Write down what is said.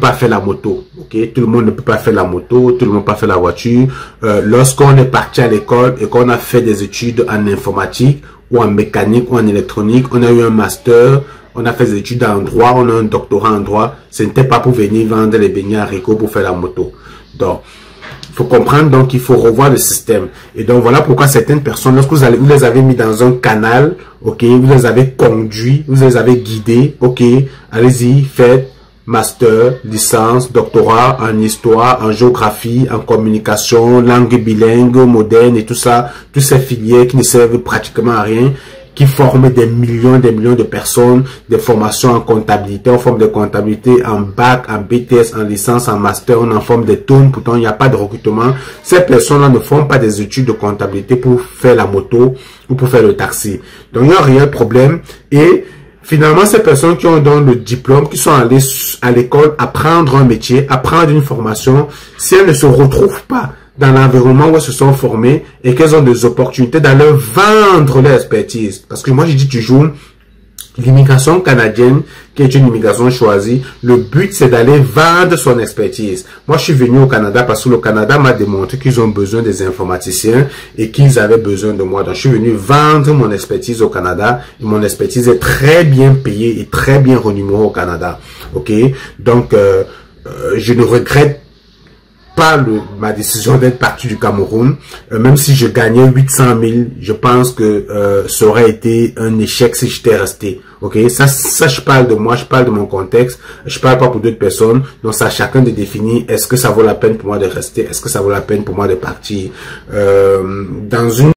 pas faire la moto. Ok, tout le monde ne peut pas faire la moto, tout le monde ne peut pas faire la voiture. Lorsqu'on est parti à l'école et qu'on a fait des études en informatique ou en mécanique ou en électronique, on a eu un master, on a fait des études en droit, on a un doctorat en droit. Ce n'était pas pour venir vendre les beignets haricots pour faire la moto. Donc, il faut comprendre donc qu'il faut revoir le système. Et donc voilà pourquoi certaines personnes, lorsque vous les avez mis dans un canal, ok, vous les avez conduits, vous les avez guidés, ok, allez-y, faites master, licence, doctorat en histoire, en géographie, en communication, langue bilingue, moderne et tout ça, toutes ces filières qui ne servent pratiquement à rien, qui forment des millions de personnes, des formations en comptabilité, on forme des comptabilités en bac, en BTS, en licence, en master, on en forme des tonnes, pourtant il n'y a pas de recrutement. Ces personnes-là ne font pas des études de comptabilité pour faire la moto ou pour faire le taxi. Donc il y a un réel problème et finalement, ces personnes qui ont donc le diplôme, qui sont allées à l'école apprendre un métier, apprendre une formation, si elles ne se retrouvent pas dans l'environnement où elles se sont formées et qu'elles ont des opportunités d'aller vendre leur expertise. Parce que moi, je dis toujours, l'immigration canadienne, qui est une immigration choisie, le but c'est d'aller vendre son expertise. Moi, je suis venu au Canada parce que le Canada m'a démontré qu'ils ont besoin des informaticiens et qu'ils avaient besoin de moi. Donc, je suis venu vendre mon expertise au Canada et mon expertise est très bien payée et très bien renumérée au Canada. Ok, donc je ne regrette pas ma décision d'être parti du Cameroun, même si je gagnais 800 000, je pense que ça aurait été un échec si j'étais resté. Ok, ça je parle de moi, je parle de mon contexte, je parle pas pour d'autres personnes. Donc ça, chacun de définir, est-ce que ça vaut la peine pour moi de rester, est-ce que ça vaut la peine pour moi de partir dans une